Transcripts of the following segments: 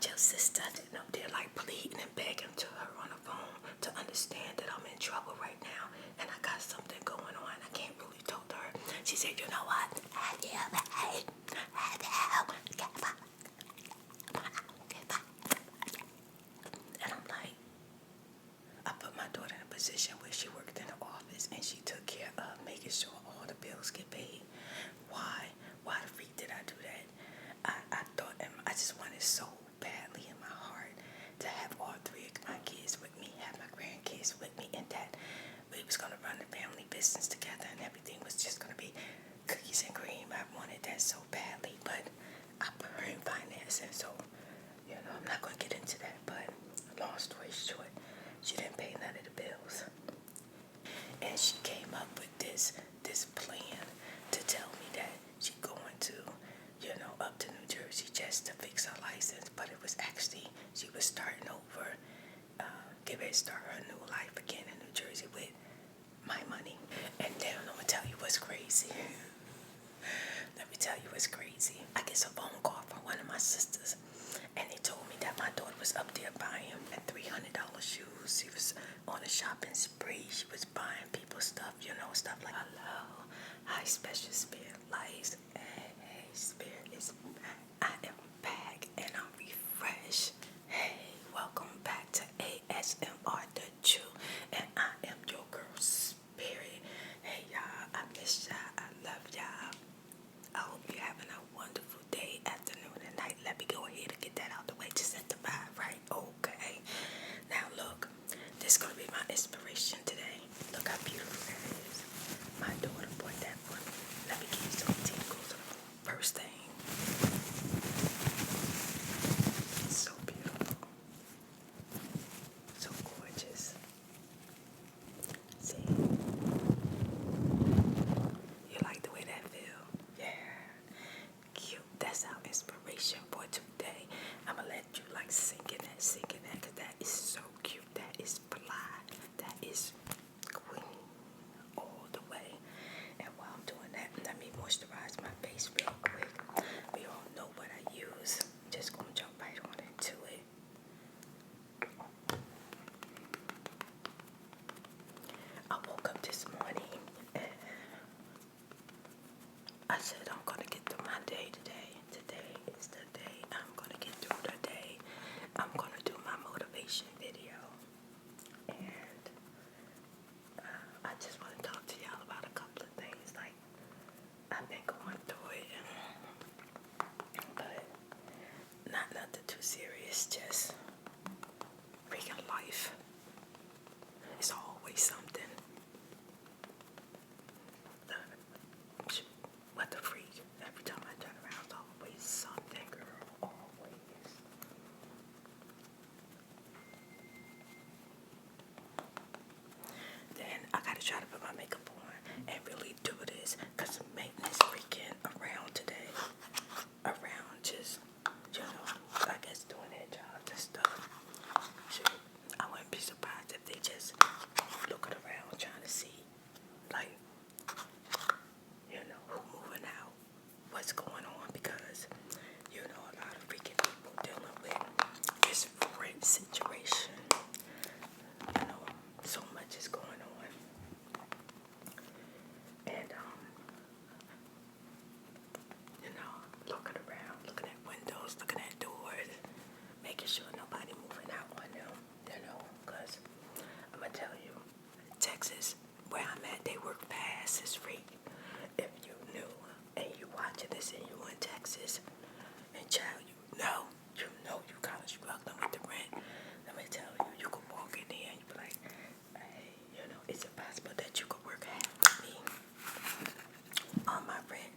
your sister sitting up there like pleading and begging to her on the phone to understand that I'm in trouble right now and I got something going on. I can't really talk to her. She said, you know what? And I'm like, I put my daughter in a position where she worked in the office and she took care of making sure all the bills get paid. Why? Why the freak did I do that? I thought, and I just wanted so badly in my heart to have all three of my kids with me, have my grandkids with me, and that we was going to run the family business together and everything was just going to be cookies and cream. I wanted that so badly, but I put her in finance, and so, I'm not going to get into that, but long story short, she didn't pay none of the bills. And she came up with this plan to tell me that she's going to, up to New Jersey just to fix her license. But it was actually, she was starting over, get ready to start her new life again in New Jersey with my money. And then I'm going to tell you what's crazy. Let me tell you what's crazy. I get a phone call from one of my sisters, and they told me that my daughter was up there buying $300 shoes. She was on a shopping spree. She was buying people stuff, stuff like, hello, hi, special spirit lights. Hey, spirit is back. I am back, and I'm refreshed. Hey, welcome back to ASMRTheChew, and I am your girl, Spirit. Hey, y'all, I miss y'all. I love y'all. I hope you're having a wonderful day, afternoon, and night. Let me go ahead and get that out the way. Just set the vibe right. Okay. Now look, this is gonna be my inspiration today. Look how beautiful that is. My daughter bought that for me. Let me give you some tingles. First thing. It's so beautiful. So gorgeous. See? You like the way that feels? Yeah. Cute. That's our inspiration for today. I'm gonna let you sink in that, because that is so cute. That is fly. That is queen all the way. And while I'm doing that, let me moisturize my face real quick. We all know what I use. Just gonna jump right on into it. I woke up this morning and I said I'm gonna get through my day today. Today is the day I'm gonna get through the day. I'm gonna do my motivation video, and I just want to talk to y'all about a couple of things. Like, I've been going through it, but not nothing too serious. Just freaking life. It's always something. What the freak? Every time I turn around, it's always something, girl. Always. Then I gotta try to put my makeup on and really do this, because maintenance freaking around today. Around just, I guess doing their jobs and stuff. Shoot, I wouldn't be surprised if they just looking around trying to see, like, who moving out, what's going on, because, a lot of freaking people dealing with this rent situation. So much is going on. And, looking around, looking at windows, looking at doors, making sure nobody moving out on them, because I'm going to tell you, Texas, where I'm at, they work fast as freak. If you knew, and you watching this and you in Texas, and child, you kind of struggling with the rent. Let me tell you, you could walk in there and you be like, hey, is it possible that you could work half with me on my rent?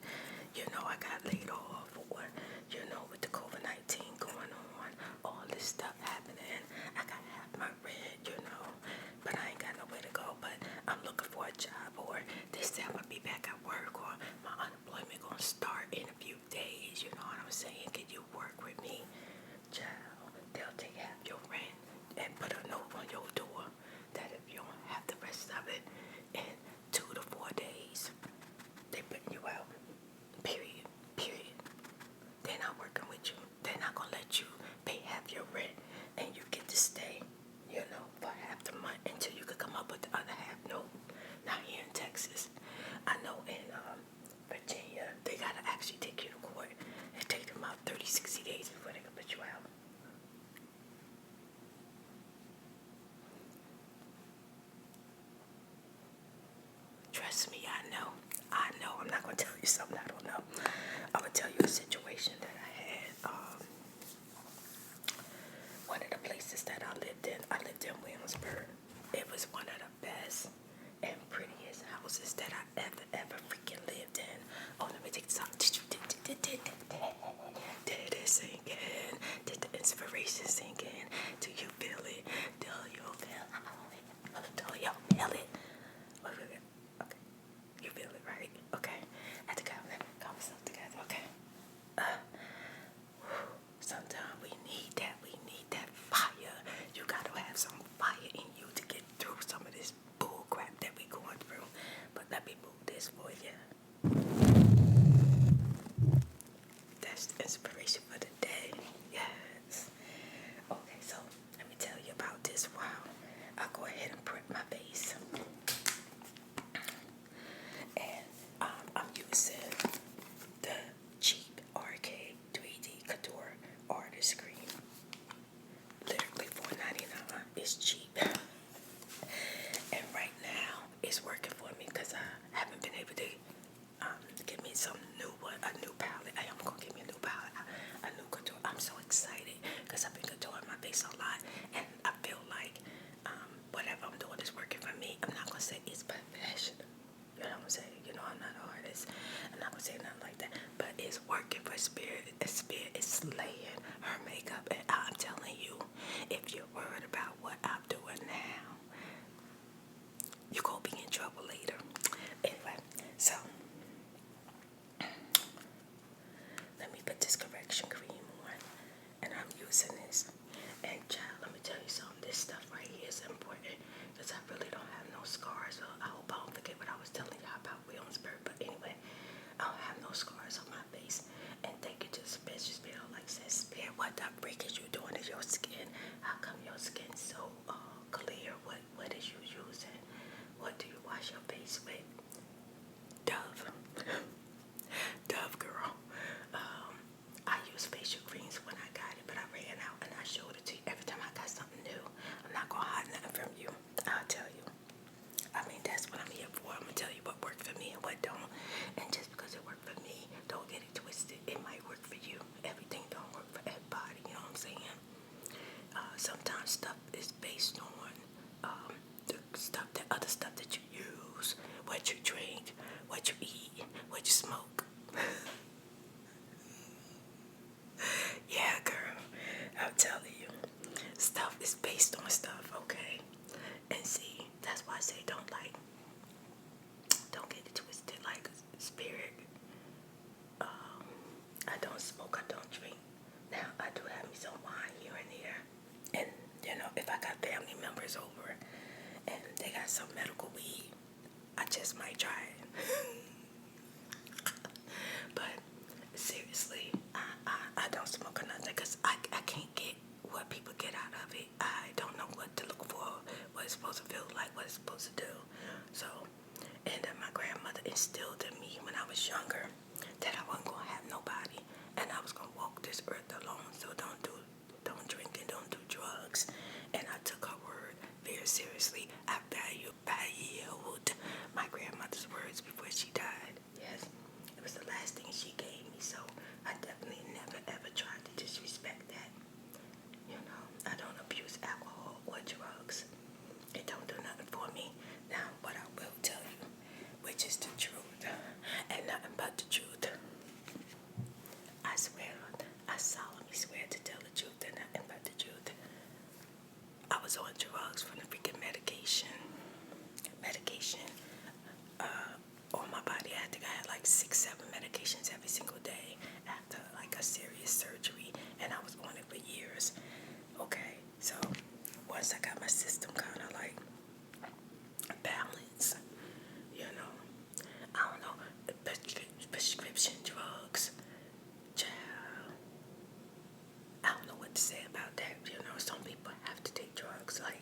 I got laid off, or, with the COVID-19 going on, all this stuff happening. I got half my rent, but I ain't got nowhere to go, but I'm looking for a job, or they say I'm going to be back at work, or my unemployment going to start in a few days, you know what I'm saying? Can you work with me? Child, they'll take half your rent and put a note on your door that if you don't have the rest of it in 2 to 4 days, they putting you out. Period. They're not working with you. They're not going to let you pay half 60 days before they can put you out. Trust me, I know. I'm not going to tell you something I don't know. I'm going to tell you a situation that I had. One of the places that I lived in Williamsburg. It was one of the best and prettiest houses that I ever freaking lived in. Oh, let me take this off. Did it sink in? Did the inspiration sink in? Do you feel it? Do you feel it? Okay. You feel it, right? Okay. I had to calm myself together. Okay. Sometimes we need that. We need that fire. You gotta have some fire in you to get through some of this bull crap that we going through. But let me move this for you. That's the inspiration for the day. Yes. Okay, so let me tell you about this while I go ahead and prep my base. And I'm using the cheap arcade 3D Couture Artist Cream. Literally $4.99. It's cheap. And right now it's working for me because I haven't been able to get me some new a new palette. I am gonna get me a new palette, a new couture. I'm so excited because I've been contouring my face a lot, and I feel like whatever I'm doing is working for me. I'm not gonna say it's professional. You know what I'm saying? You know I'm not an artist. I'm not gonna say nothing like that. But it's working for Spirit. Spirit is slaying her makeup, and I'm telling you, if you're worried about what I'm doing now, you're gonna be in trouble later. Anyway, so let me put this correction cream on, and I'm using this. And child, let me tell you something. This stuff right here is important because I really don't have no scars. So I hope I don't forget what I was telling y'all about Williamsburg. But anyway, I don't have no scars on my face. And thank you to Special Spirit. Like says, Spirit, what the freak is you doing to your skin? How come your skin so clear? What is you using? What do you wash your face with? Dove. Dove, girl. I use facial creams when I got it, but I ran out and I showed it to you. Every time I got something new, I'm not going to hide nothing from you. I'll tell you. I mean, that's what I'm here for. I'm going to tell you what worked for me and what don't. And just because it worked for me, don't get it twisted. It might work for you. Everything don't work for everybody. You know what I'm saying? Sometimes stuff is based on the other stuff that you use, what you drink, what you eat, what you smoke. Yeah, girl, I'm telling you, stuff is based on stuff, okay? And see, that's why I say don't get it twisted like Spirit. I don't smoke, I don't drink. Now, I do have me some wine here and there. And, you know, if I got family members over and they got some medical weed, I just might try it. But seriously, I don't smoke or nothing because I can't get what people get out of it. I don't know what to look for, what it's supposed to feel like, what it's supposed to do. So, and then my grandmother instilled in me when I was younger that I wasn't going to have nobody and I was going to walk this earth alone. So don't drink and don't do drugs. And I took her word very seriously. I valued my grandmother's words before she died. Yes, it was the last thing she gave me. So I definitely never ever tried to disrespect that. You know, I don't abuse alcohol or drugs. It don't do nothing for me. Now, what I will tell you, which is the truth, and nothing but the truth. I swear, I solemnly swear to tell the truth and nothing but the truth. I was on drugs from the freaking medication. On my body, I think I had like 6-7 medications every single day after like a serious surgery, and I was on it for years. Okay, so once I got my system kind of like balanced, you know, I don't know, prescription drugs, child, I don't know what to say about that. You know, some people have to take drugs. Like,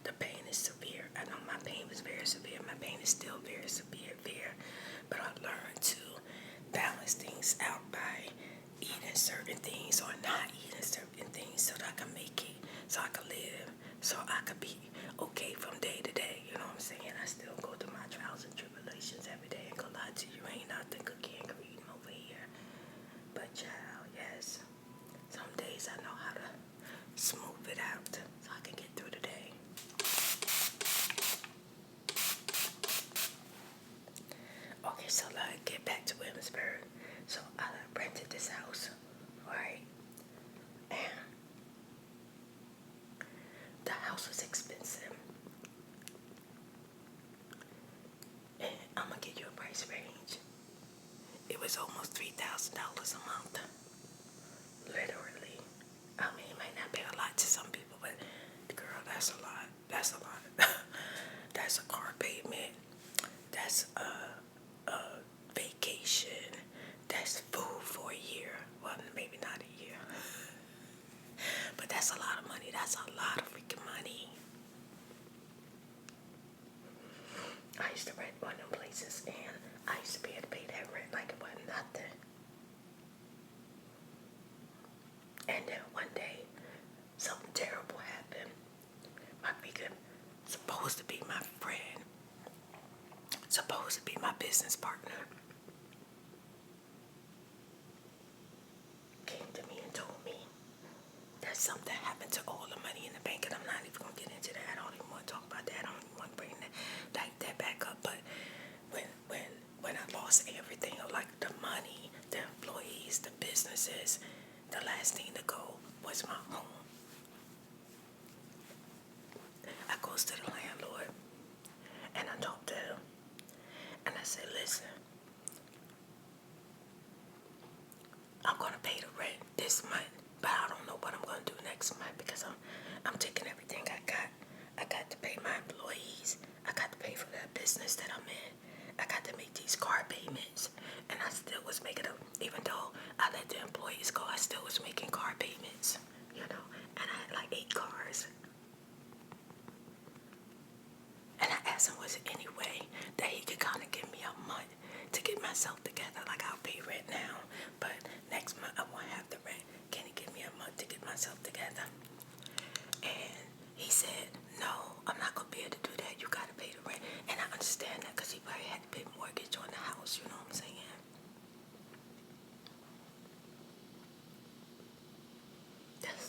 the pain is severe. I know my pain was very severe. My pain is still very severe. But I learned to balance things out by eating certain things or not eating certain things so that I can make it, so I can live, so I can be okay from day to day. You know what I'm saying? I still go through my trials and tribulations every day. Ain't gonna lie to you, ain't nothing cookie and cream over here. But child, yes, some days I know how to smooth it out so I can get through the day. Okay, so like get back to Williamsburg. So I rented this house, right? And the house was expensive. And I'm gonna give you a price range. It was almost $3,000 a month. Literally. I mean, it might not be a lot to some people, but girl, that's a lot. That's a lot. That's a car payment. That's a vacation. That's food for a year. Well, maybe not a year. But that's a lot of money. That's a lot of freaking money. I used to rent one of them places, and I used to be able to pay that rent like it wasn't nothing. And then one day, something terrible happened. My freaking supposed to be my friend, supposed to be my business partner, came to me and told me that something happened to all the money in the bank, and I'm not even gonna get into that. I don't even want to talk about that. I don't even want to bring that back up. But when I lost everything, like the money, the employees, the businesses, the last thing to go was my home. I goes to the landlord and I talked to him and I said, listen, I'm gonna pay the rent this month, but I don't know what I'm gonna do next month because I'm taking everything I got. I got to pay my employees. I got to pay for that business that I'm in. I got to make these car payments, and I still was making them. Even though I let the employees go, I still was making car payments. You know, and I had like 8 cars. And I asked him, was it any way that he could kind of give me a month to get myself together? Like, I'll pay rent now, but next month I won't have the rent. Can he give me a month to get myself together? And he said, no, I'm not going to be able to do that. You got to pay the rent. And I understand that because he probably had to pay mortgage on the house, you know what I'm saying?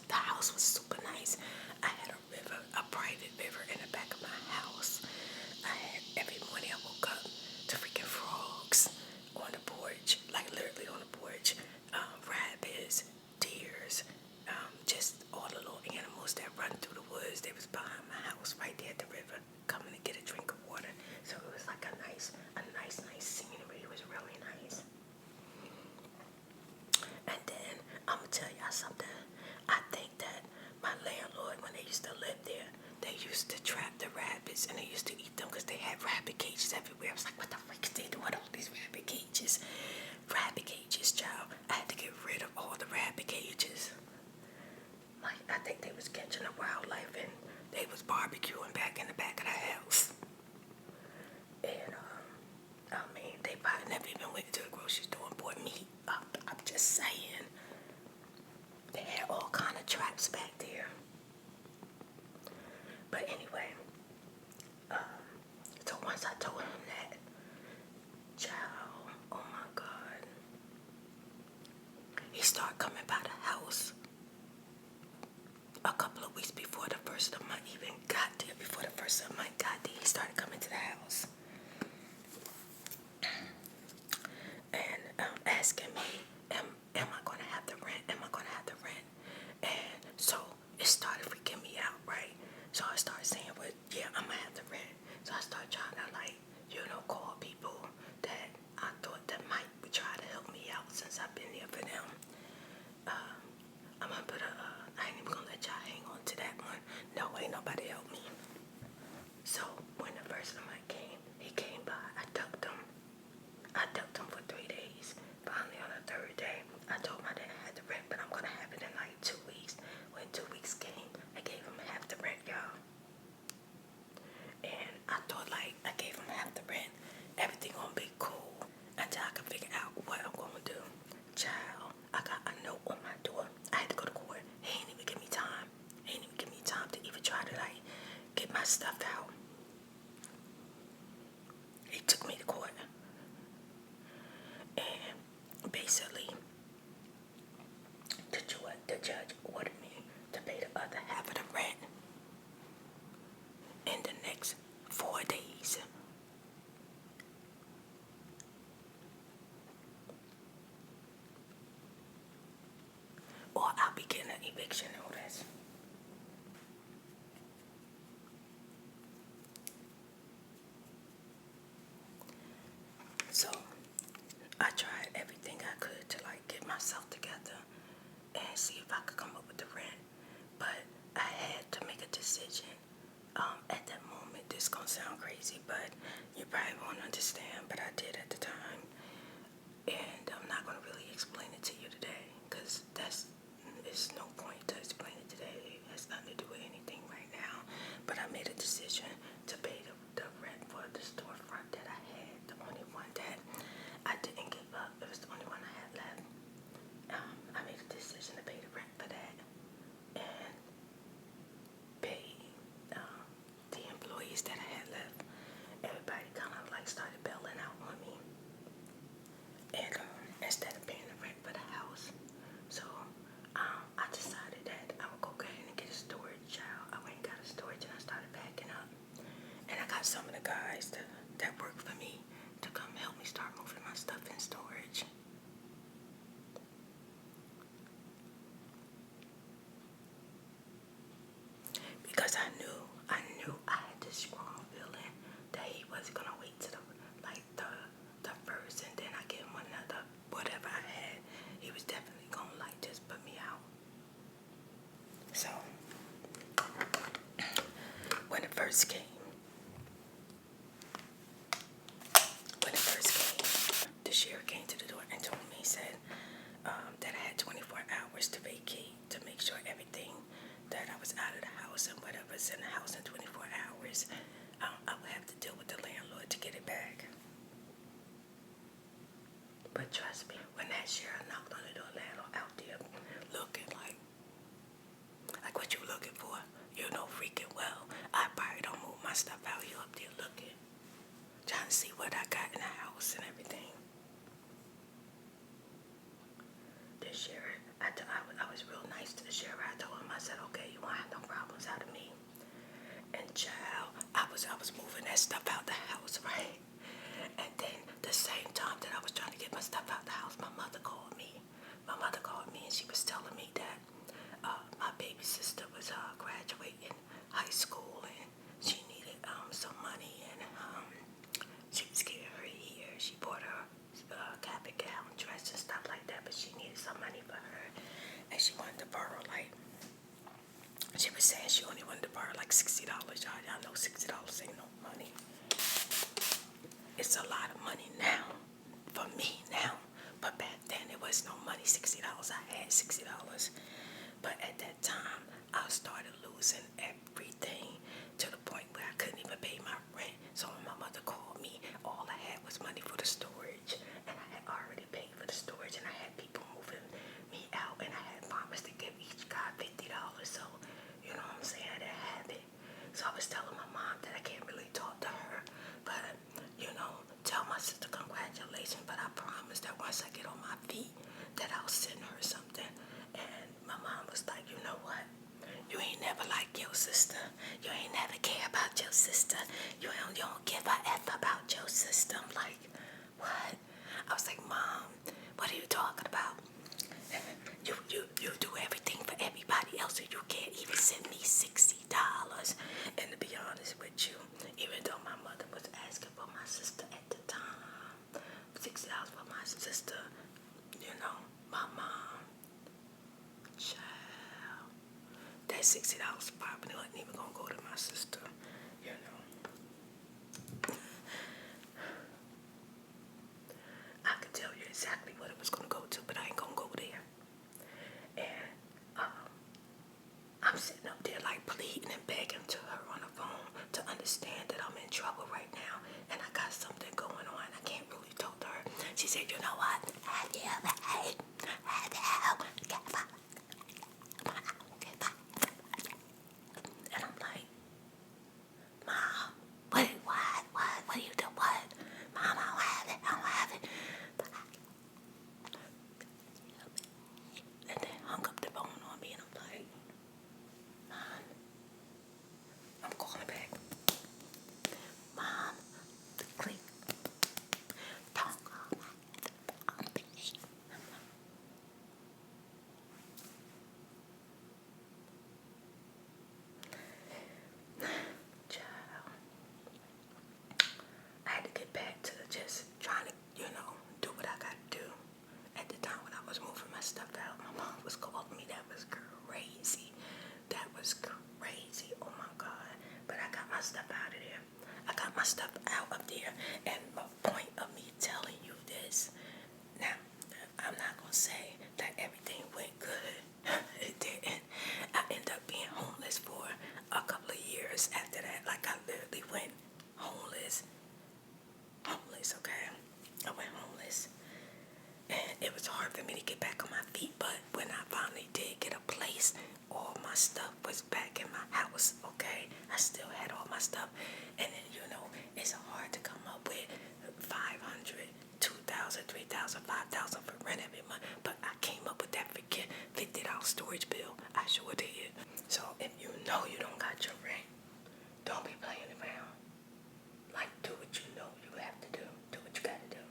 The house was super nice. I had a river, a private river in the back of my house. I had, every morning I woke up to freaking frogs on the porch, like literally on the porch, rabbits, deers, just all the little animals that run through the woods. They was behind my house right there at the river, coming to get a drink of water. So it was like a nice scenery. It was really nice. And then I'm gonna tell y'all something. I think that my landlord, when they used to live there, they used to trap the rabbits and they used to eat them because they had rabbit cages everywhere. I was like, what the frick is they doing with all these rabbit cages? Rabbit cages, child. I had to get rid of all the rabbit cages. Like, I think they was catching the wildlife and they was barbecuing back in the back of the house. And, I mean, they probably never even went to the grocery store and bought meat. I'm just saying. They had all kind of traps back there. But anyway, so once I told him that, child, oh my God, he started coming by the house a couple of weeks before the first of the month even got there. Before the first of the month got there, he started coming to the house and asking me, am I going to have the rent? Am I going to have the rent? And so it started freaking me out, right? So I started saying, well, yeah, I'm going to have the rent. So I started trying to, like, you know, call people that I thought that might try to help me out since I've been there for them. I'm going to put I ain't even going to let y'all hang on to that one. No, ain't nobody help me. So when the first of the month came, basically, the judge ordered me to pay the other half of the rent in the next 4 days. Or I'll be getting an eviction notice. So I tried everything I could to like get myself together and see if I could come up with the rent. But I had to make a decision. At that moment, this gonna sound crazy, but you probably won't understand, but I did at the time. And I'm not gonna really explain it to you today, because it's no point to explain it today. It has nothing to do with anything right now. But I made a decision to pay the rent for the storefront that I had, the only one that I didn't give up. It was the only one I had left. I made a decision to pay the rent for that and pay the employees that I had left. Everybody kind of like started bailing out on me, and instead of paying the rent for the house, so I decided that I would go ahead and get a storage, child. I went and got a storage and I started packing up, and I got some of the guys that work for me to come help me start moving my stuff in storage. Because I knew I had this strong feeling that he wasn't gonna wait to the first, and then I give him another whatever I had. He was definitely gonna like just put me out. So when it first came, the sheriff came to the door and told me, said that I had 24 hours to vacate, to make sure everything that I was out of the house and whatever's in the house in 24 hours, I would have to deal with the landlord to get it back. But trust me, when that sheriff knocked on the door, landlord out there looking like what you looking for? You know freaking well I probably don't move my stuff out here up there looking, trying to see what I got in the house and everything. The sheriff, I was real nice to the sheriff. I told him, I said, okay, you won't have no problems out of me. And child, I was moving that stuff out the house, right? And then the same time that I was trying to get my stuff out the house, my mother called me. And she was telling me that my baby sister was graduating high school and she needed some money, and she was getting her hair. She bought her cap and gown dress and stuff like that, but she needed some money for her, and she wanted to borrow she was saying she only wanted to borrow like $60. Y'all know $60 ain't no money. It's a lot of money now for me now, but back then it was no money. $60, I had $60, but at that time I started losing everything to the point where I couldn't even pay my rent. So when my mother called me, all I had was money for the storage, and I had already paid for the storage, and I had people moving me out, and I had promised to give each guy $50. So you know what I'm saying, I didn't have it. So I was telling my mom that I can't really talk to her, but tell my sister congratulations, but I promise that once I get on my feet that I'll send her something. And my mom was like, you know what, you ain't never like your sister, you ain't never care about your sister, you don't give a F about your sister. I'm like, what? I was like, Mom, what are you talking about? You do everything for everybody else, and you can't even send me $60. And to be honest with you, even though my mother was asking for my sister at the time, $60 for my sister, my mom, child, that $60 probably wasn't even gonna go to my sister, I could tell you exactly what it was gonna go to, but I ain't gonna go there. And I'm sitting up there like pleading and begging to her on the phone to understand that I'm in trouble right now and I got something going on. I can't really talk to her. She said, you know what? And I'm like, Mom, what do you do? What? Mom, I don't have it. stuff out up there. And the point of me telling you this, now, I'm not going to say that everything went good. It didn't. I ended up being homeless for a couple of years after that. Like, I literally went homeless. Homeless, okay? I went homeless. And it was hard for me to get back on my feet. But when I finally did get a place, all my stuff was back in my house, okay? I still had all my stuff. And then, you know, it's hard to come up with 500, 2,000, 3,000, 5,000 for rent every month. But I came up with that freaking $50 storage bill. I sure did. So if you know you don't got your rent, don't be playing around. Like, do what you know you have to do. Do what you gotta do.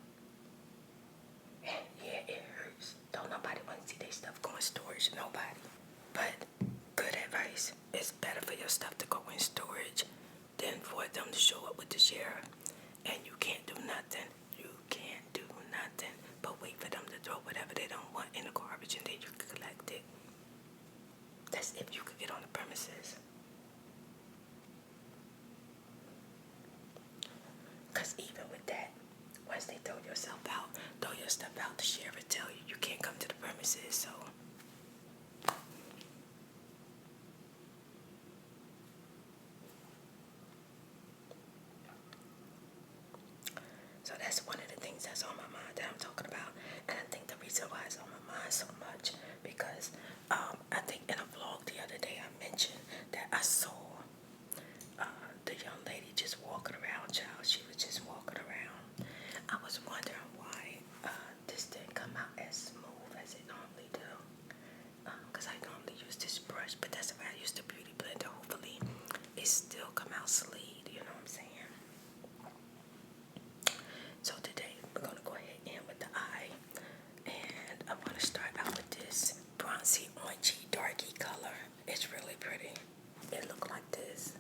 And yeah, it hurts. Don't nobody want to see their stuff go in storage. Nobody. But good advice. It's better for your stuff to go in storage than for them to show up with the sheriff. And you can't do nothing. You can't do nothing but wait for them to throw whatever they don't want in the garbage and then you can collect it. That's if you could get on the premises. Because even with that, once they throw your stuff out, the sheriff will tell you can't come to the premises, so. So that's one of the things that's on my mind that I'm talking about. And I think the reason why it's on my mind so much, because I think in a vlog the other day I mentioned that I saw the young lady just walking around, child. She was just walking around. I was wondering why this didn't come out as smooth as it normally do. Because I normally use this brush, but that's why I use the Beauty Blender. Hopefully it still come out sleeved, you know what I'm saying? So today we're going to go ahead and with the eye. And I'm going to start out with this bronzy, orangey, darky color. It's really pretty. It look like this.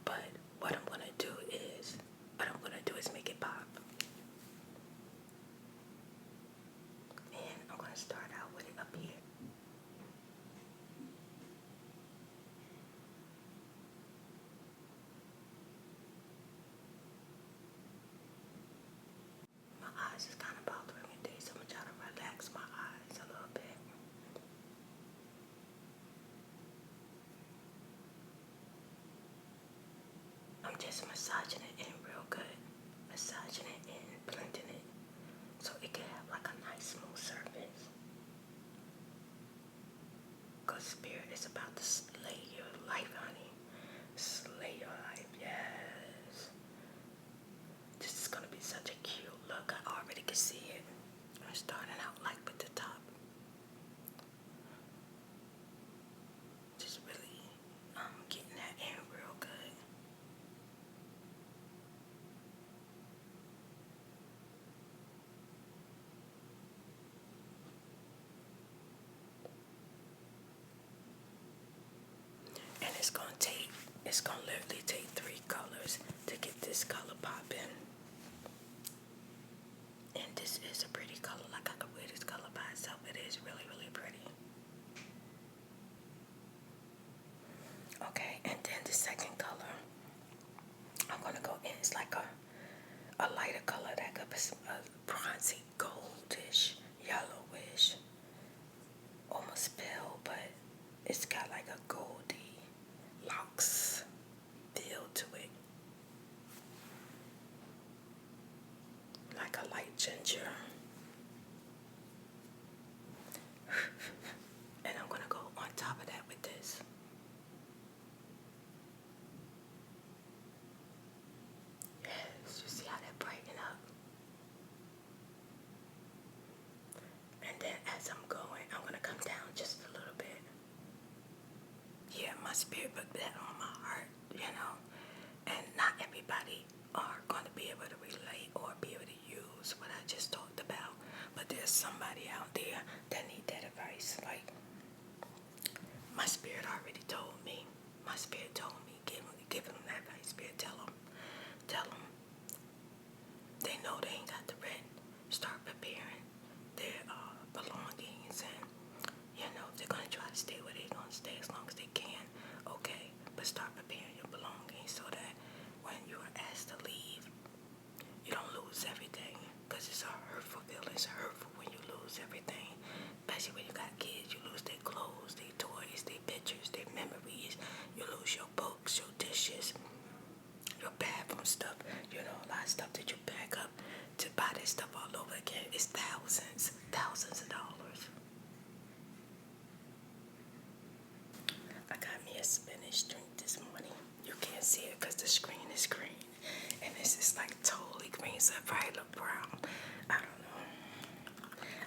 But what I'm going to do is make it pop. And I'm going to start out with it up here. My eyes is kind of bothering me today, so I'm going to try to relax my eyes a little bit. I'm just massaging it in real good. Massaging it in, blending it, so it can have like a nice smooth surface. Because Spirit is about to slay your life, honey. Slay your life, yes. This is going to be such a cute look. I already can see it. I'm starting out like with the top. Just really getting that in real good. And it's gonna literally take 3 colors to get this color popping. And this is a pretty color. Like, I could wear this color by itself. It is really, really pretty. Okay, and then the second color I'm gonna go in. It's like a lighter color that could be a bronzy, goldish, yellowish, almost pale, but it's got like a goldy locks feel to it, like a light ginger. And I'm gonna go on top of that with this. Yes, you see how that brighten up. And then as I'm going, I'm gonna come down just a little bit. Yeah, my spirit put that on my heart, you know. And not everybody are going to be able to relate or be able to use what I just talked about. But there's somebody out there that need that advice. Like, my spirit already told me. My spirit told me, give them that advice. Spirit, tell them. They know they ain't got the rent. Start preparing their belongings, and you know they're gonna try to stay where they're gonna stay as long as they can. Okay, but start preparing your belongings so that did you back up to buy this stuff all over again? It's thousands of dollars. I got me a spinach drink this morning. You can't see it because the screen is green. And this is like totally green, so it probably look brown. I don't know.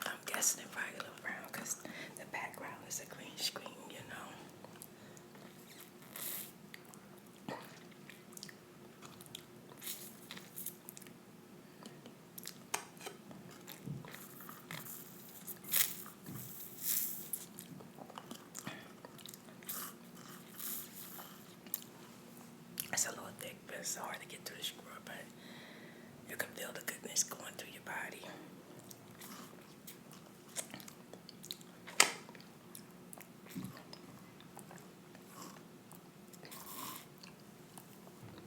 I'm guessing it probably look brown because the background is a green screen, you know. It's a little thick, but it's hard to get through the screw, but you can feel the goodness going through your body.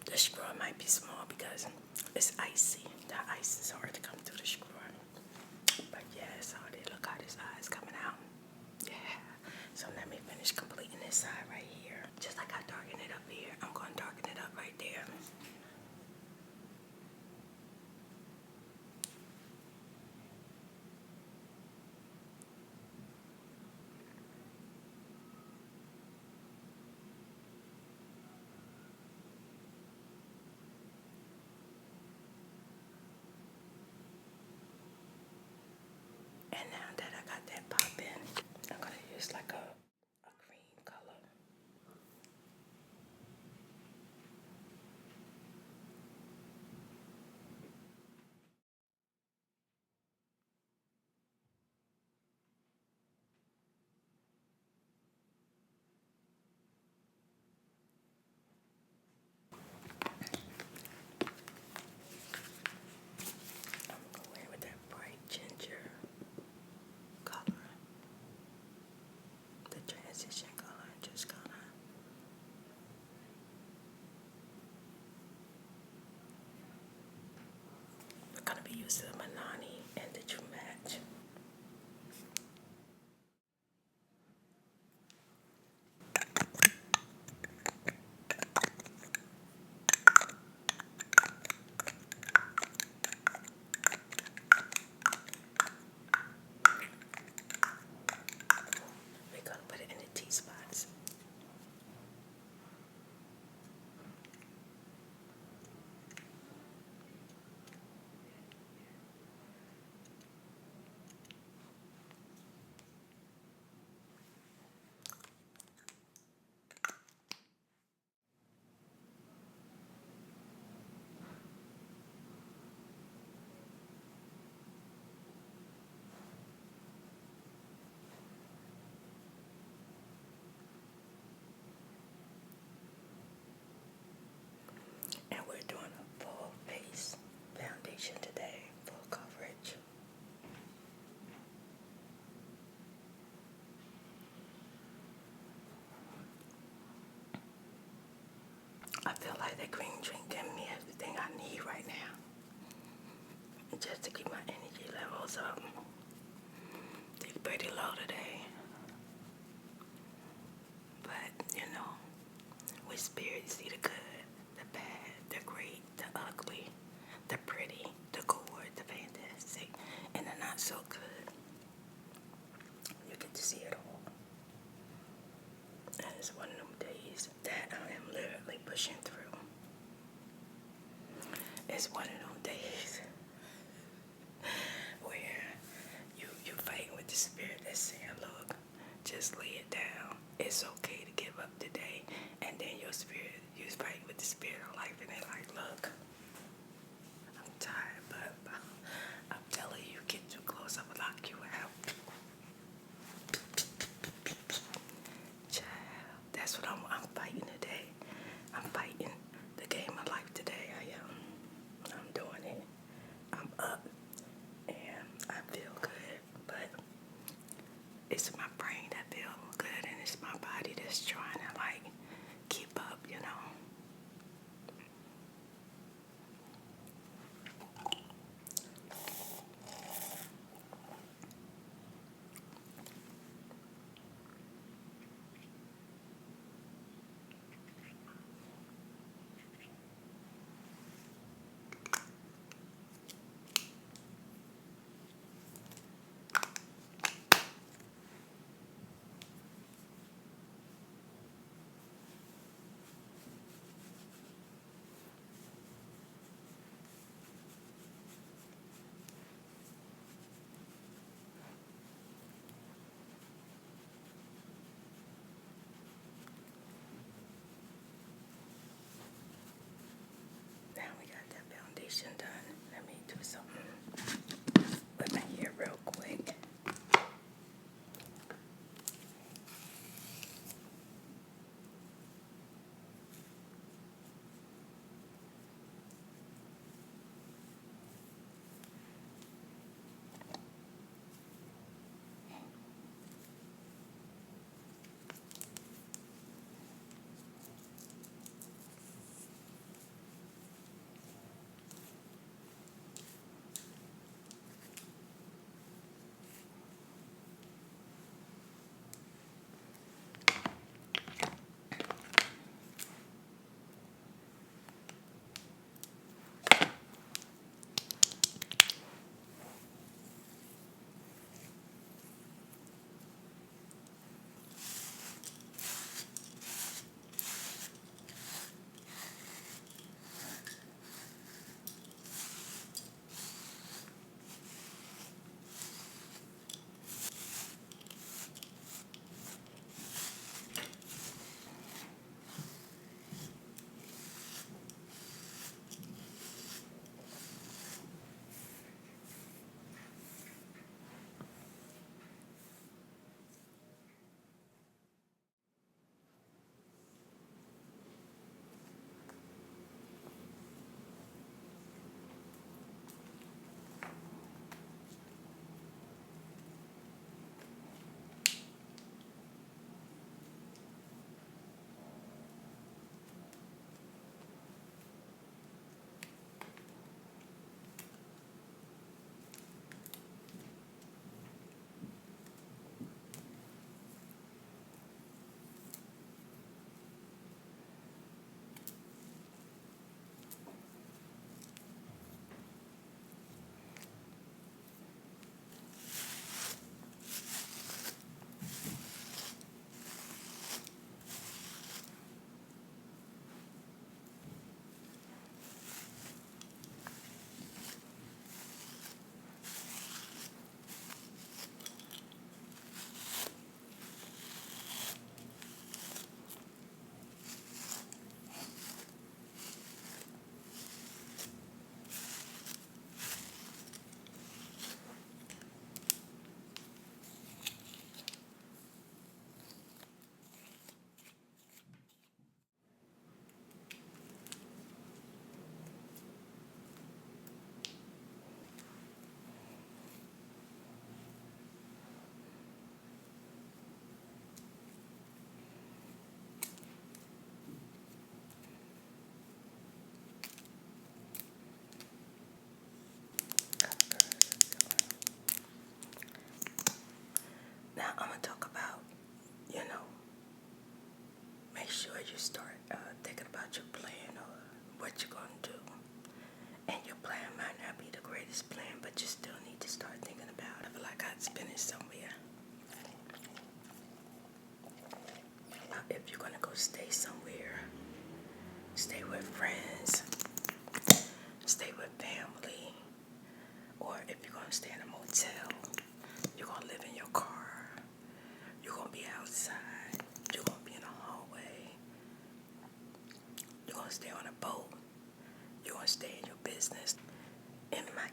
The screw might be small because it's icy. The ice is hard to come through the screw. But yeah, it's hard. Look how this eye is coming out. Yeah. So let me finish completing this side right here. Just like I darken it up here, I'm going to darken it up right there. And now that I got that pop in, I'm going to use like a cream color. I'm going with that bright ginger color. The transition color, just gonna. We're gonna be using the Manani and the True Match. We're gonna put it in the T-spots. And we're doing a full face foundation today, full coverage. I feel like that green drink giving me everything I need right now. Just to keep my energy levels up. They're pretty low today. But, you know, with spirit, you see the good, the bad, the great, the ugly, the pretty, the good, the fantastic, and the not so good. You get to see it all. And it's one of them days that I am literally pushing through. It's one of them days where you fighting with the spirit that's saying, look, just lay it down. It's okay to give up today. And then your spirit, you're fighting with the spirit of life, and they're like, look, I'm tired, but I'm telling you, get too close, I'm gonna knock you out. Child, that's what I'm fighting today. I'm fighting the game of life today. I'm doing it. I'm up, and I feel good, but it's my brain that feels good, and it's my body that's trying to like keep up, you know.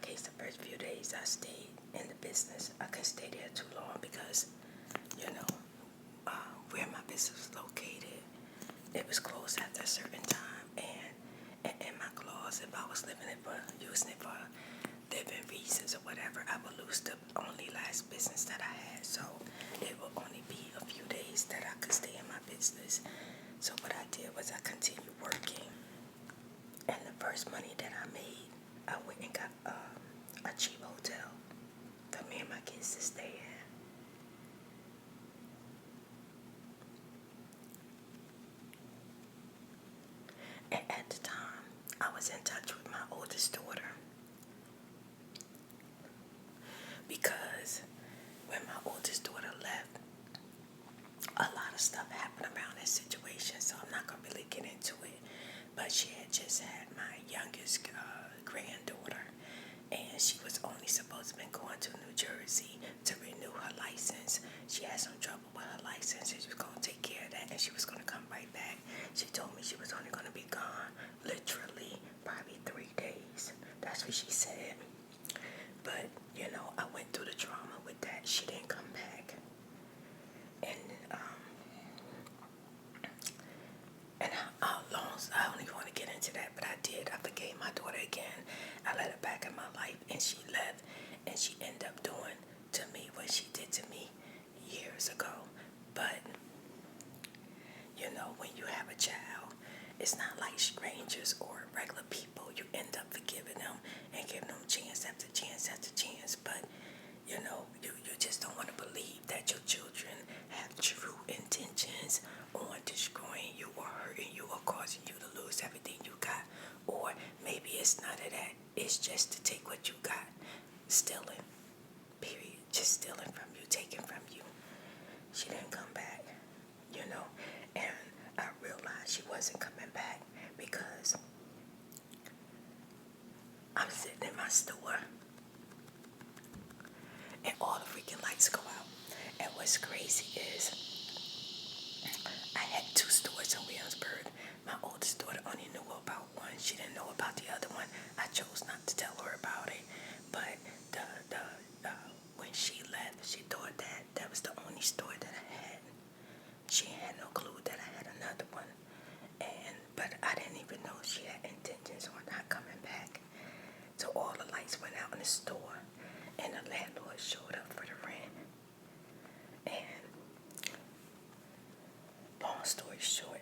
case, the first few days I stayed in the business, I couldn't stay there too long because, you know, where my business was located, it was closed after a certain time, and in my clause, if I was using it for living reasons or whatever, I would lose the only last business that I had. So it would only be a few days that I could stay in my business. So what I did was I continued working, and the first money that I made, I went and got a cheap hotel for me and my kids to stay in. And at the time, I was in touch with my oldest daughter because when my oldest daughter left, a lot of stuff happened around that situation, so I'm not going to really get into it. But she had just had my youngest granddaughter, and she was only supposed to be going to New Jersey to renew her license. She had some trouble with her license, and she was going to take care of that, and she was going to come right back. She told me she was only going to be gone literally probably 3 days. That's what she said. But, you know, I went through the trauma with that. She didn't come back. And I don't even want to get into that, but I did. I forgave my daughter again. I let her back in my life, and she left, and she ended up doing to me what she did to me years ago. But, you know, when you have a child, it's not like strangers or regular people. You end up forgiving them and giving them chance after chance after chance. But, you know, you just don't want to believe that your children have true intentions on destroying you or hurting you or causing you to lose everything you got. Or maybe it's none of that. It's just to take what you got. Stealing. Period. Just stealing from you, taking from you. She didn't come back, you know. And I realized she wasn't coming back because I'm sitting in my store and all the freaking lights go out. And what's crazy is I had 2 stores in Williamsburg. My oldest daughter only knew about one. She didn't know about the other one. I chose not to tell her about it. But when she left, she thought that was the only store that I had. She had no clue that I had another one. But I didn't even know she had intentions on not coming back. So all the lights went out in the store, and the landlord showed up for the rent. And long story short,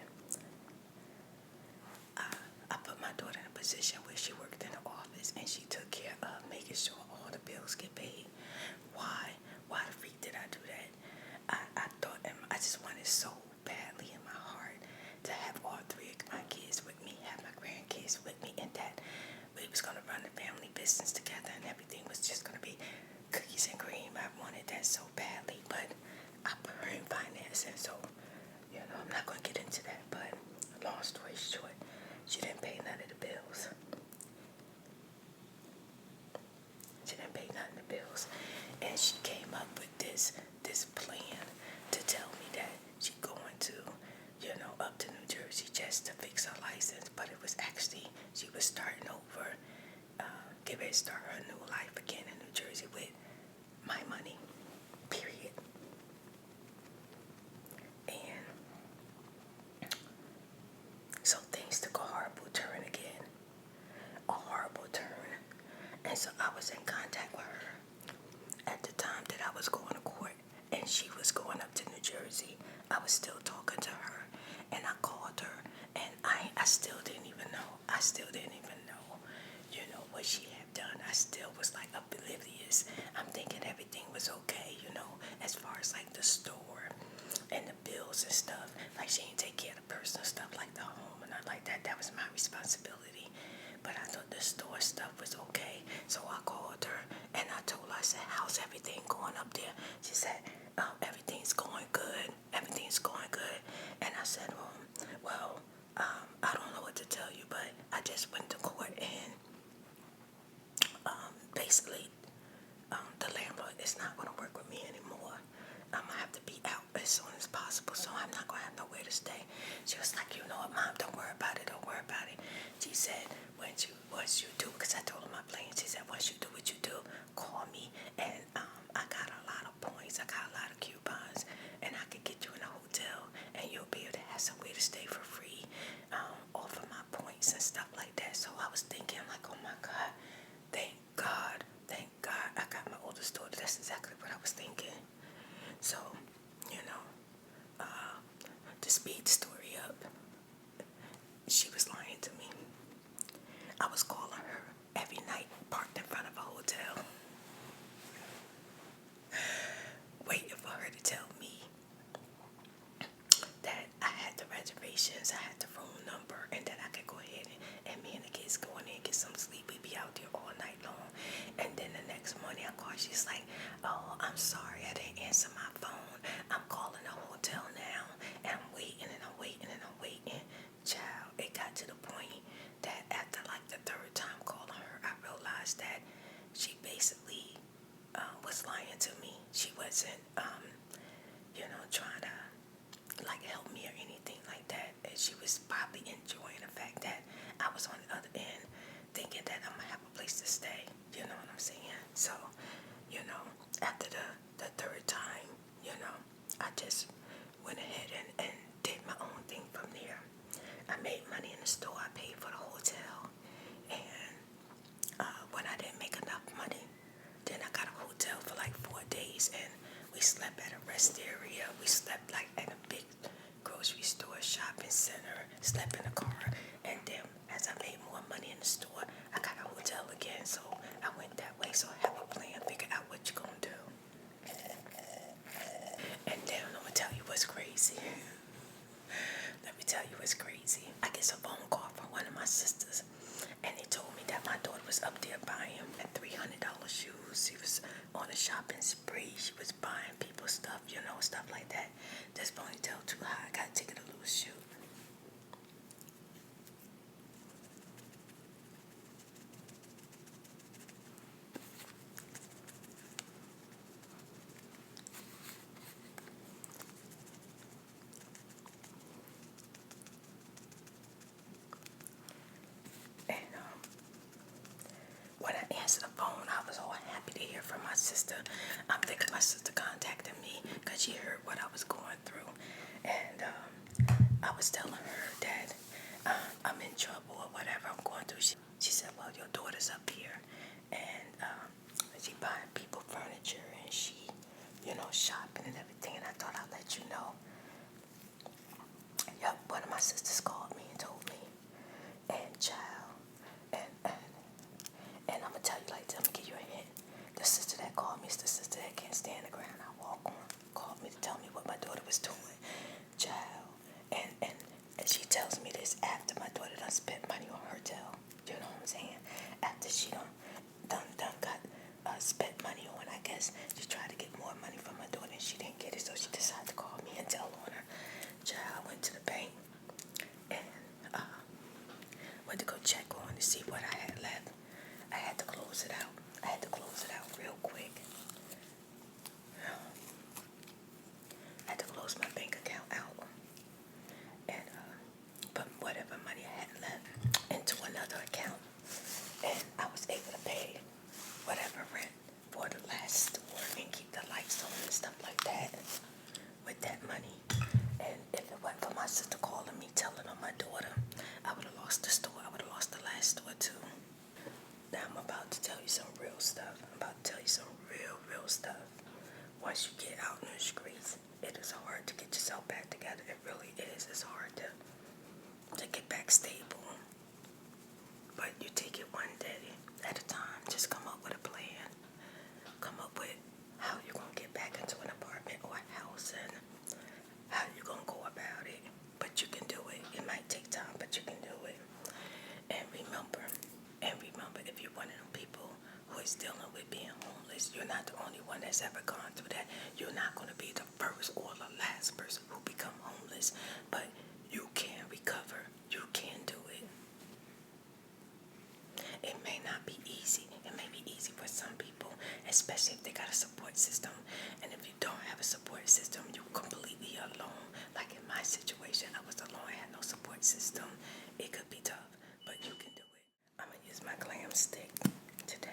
I put my daughter in a position where she worked in the office, and she took care of making sure all the bills get paid. Why? Why the freak did I do that? I thought, and I just wanted so badly in my heart to have all 3 of my kids with me, have my grandkids with me, and that we was going to run the family business together, and everything was just going to be cookies and cream. I wanted that so badly, but I put her in finance, and so, you know, I'm not going to get into that, but long story short, she didn't pay none of the bills. She didn't pay none of the bills, and she came up with this plan to tell me that she going to, you know, up to New Jersey just to fix her license, but it was actually, she was starting over, get ready to start her new life again in New Jersey with my money, period. And so things took a horrible turn again, a horrible turn. And so I was in contact with her at the time that I was going to court, and she was going up to New Jersey. I was still talking to her, and I called her, and I still didn't even know. I still didn't even know, you know, what she had done. I still was like oblivious. I'm thinking everything was okay, you know, as far as like the store and the bills and stuff. Like she didn't take care of the personal stuff like the home and not like that. That was my responsibility. But I thought the store stuff was okay. So I called her and I told her, I said, how's everything going up there? She said, everything's going good. Everything's going good. And I said, well, I don't know what to tell you, but I just went to court and basically the landlord is not going to work with me anymore. I'm going to have to be out as soon as possible, so I'm not going to have nowhere to stay. She was like, you know what, Mom, don't worry about it, don't worry about it. She said, once you do, because I told her my plan, she said, once you do what realized that she basically was lying to me. She wasn't, trying to like help me or anything like that. And she was probably enjoying the fact that I was on the other end, thinking that I'm gonna have a place to stay. You know what I'm saying? So, after the third time, I just went ahead and did my own thing from there. I made money in the store. I paid for the hotel, and when I didn't make enough money, then I got a hotel for like 4 days, and we slept at a rest area. We slept like at a big grocery store, shopping center, slept in a car, and then as I made more money in the store, I got a hotel again, so I went that way. So have a plan, figure out what you're gonna do. And then I'm gonna tell you what's crazy. Let me tell you what's crazy. I get a phone call from one of my sisters, and they told me that my daughter was up there buying $300 shoes. She was on a shopping spree. She was buying people stuff, stuff like that. This ponytail too high. I gotta take it a little shoot. And when I answered the phone, I was all happy to hear from my sister. I'm thinking my sister contacted me because she heard what I was going through. And I was telling her that I'm in trouble or whatever I'm going through. She said, well, your daughter's up here. And she buying people furniture and she, shopping and everything. And I thought I'd let you know. Yep, one of my sisters called me and told me. And child, and I'm going to tell you like this, I'm going to give you a hint. The sister that called me is the sister that can't stand the ground I walk on. Called me to tell me what my daughter was doing. Child. And she tells me this after my daughter done spent money on her hotel. You know what I'm saying? After she done got spent money on, I guess, she tried to get more money from my daughter and she didn't get it. So she decided to call me and tell on her. Child, I went to the bank and went to go check on to see what I had left. I had to close it out. Real quick. I had to close my bank account out and put whatever money I had left into another account. And I was able to pay whatever rent for the last store and keep the lights on and stuff like that with that money. And if it wasn't for my sister calling me, telling on my daughter, I would have lost the store. I would have lost the last store too. Now I'm about to tell you some real stuff. Real stuff. Once you get out in the streets, it is hard to get yourself back together. It really is. It's hard to get back stable. But you take it one day at a time. Just come up with a plan. Come up with how you're going to get back into an apartment or a house and how you're going to go about it. But you can do it. It might take time, but you can do it. And remember, if you're one of them people who is dealing with being homeless, you're not the only one that's ever gone through that. You're not going to be the first or the last person who become homeless, but you can recover. You can do it. It may not be easy. It may be easy for some people, especially if they got a support system. And if you don't have a support system, you're completely alone. Like in my situation, I was alone. I had no support system. It could be tough, but you can do it. I'm going to use my glam stick today.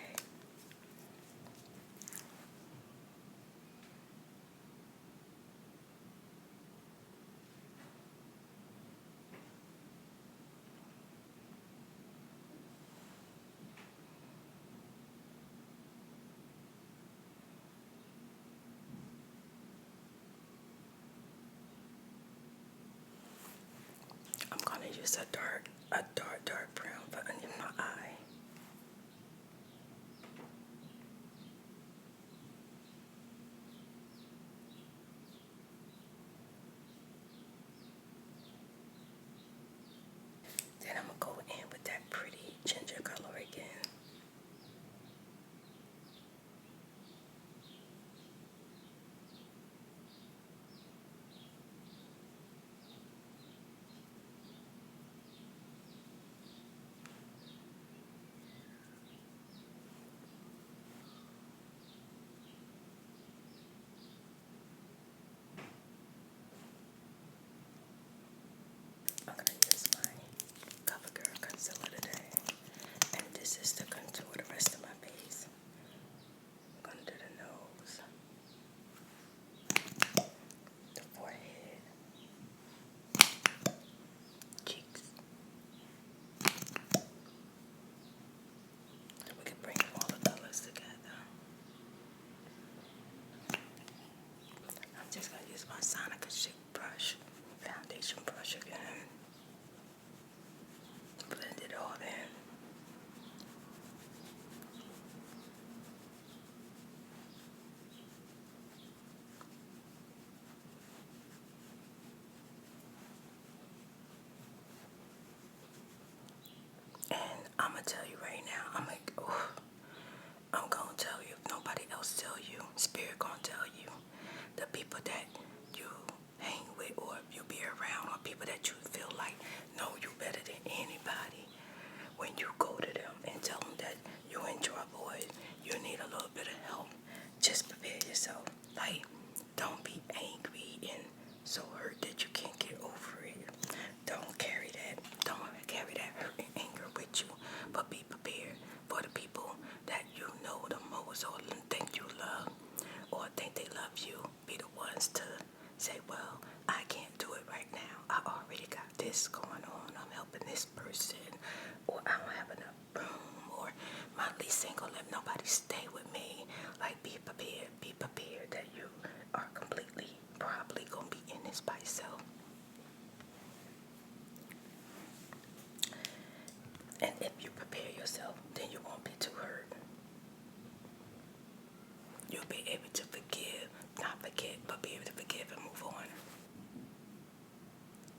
I'm going to use a dark brown for under my eye. Then I'm going to go in with that pretty ginger color again. this going on. I'm helping this person. Or I don't have enough room. Or my lease ain't gonna let nobody stay with me. Like, be prepared. Be prepared that you are completely, probably gonna be in this by yourself. And if you prepare yourself, then you won't be too hurt. You'll be able to forgive, not forget, but be able to forgive and move on.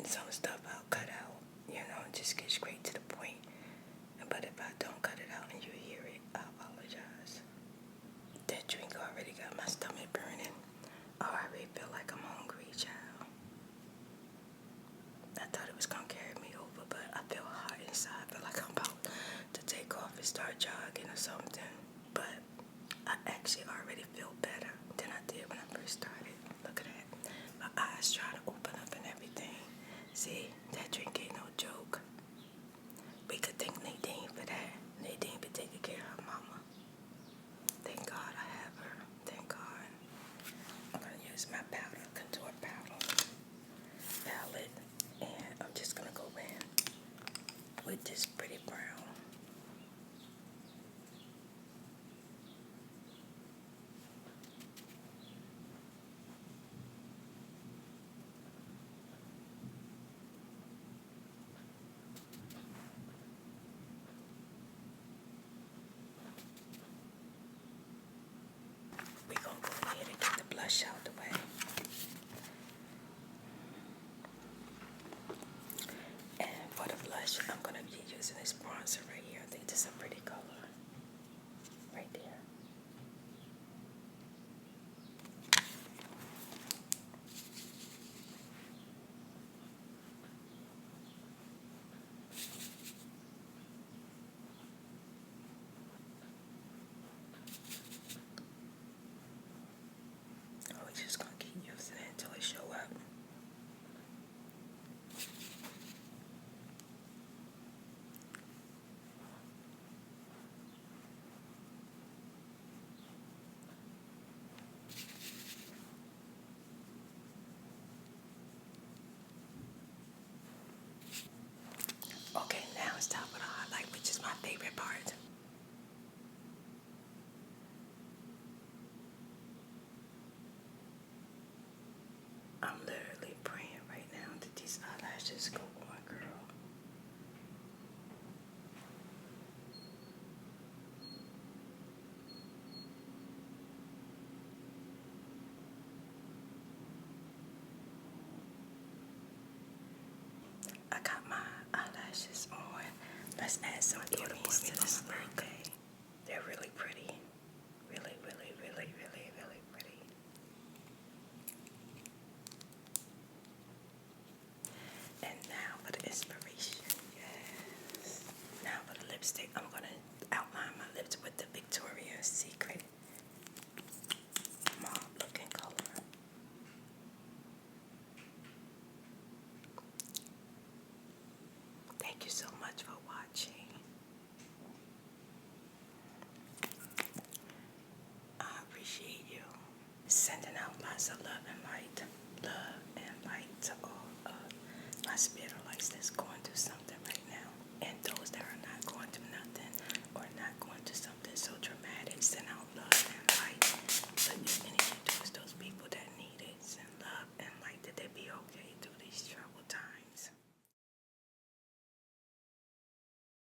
Some stuff I'll cut out, just get straight to the point. But if I don't cut it out and you hear it, I apologize. That drink already got my stomach burning. I already feel like I'm hungry, child. I thought it was gonna carry me over, but I feel hot inside. I feel like I'm about to take off and start jogging or something. But I actually already feel better than I did when I first started. Look at that. My eyes trying to open up and everything. See, that drink ain't no joke. We could thank Nadine for that. Nadine be taking care of her mama. Thank God I have her. Thank God. I'm going to use my powder, contour powder palette. And I'm just going to go in with this pretty brown. We're going to go ahead and get the blush out the way. And for the blush, I'm going to be using this bronzer right here. I think this is a pretty color. Right there. We're just going to keep using it until it show up. Okay, now it's time for the highlight, which is my favorite part. I'm literally praying right now that these eyelashes go on, girl. I got my eyelashes on. Let's add some earrings to this birthday. They're really pretty. Really, really, really, really, really pretty. And now for the inspiration. Yes. Now for the lipstick. I'm going to outline my lips with the Victoria's Secret mauve looking color. Thank you so much for watching. I appreciate you. Sending out lots of love and light. Love and light to all of my spiritualites that's going through something right now. And those that are not.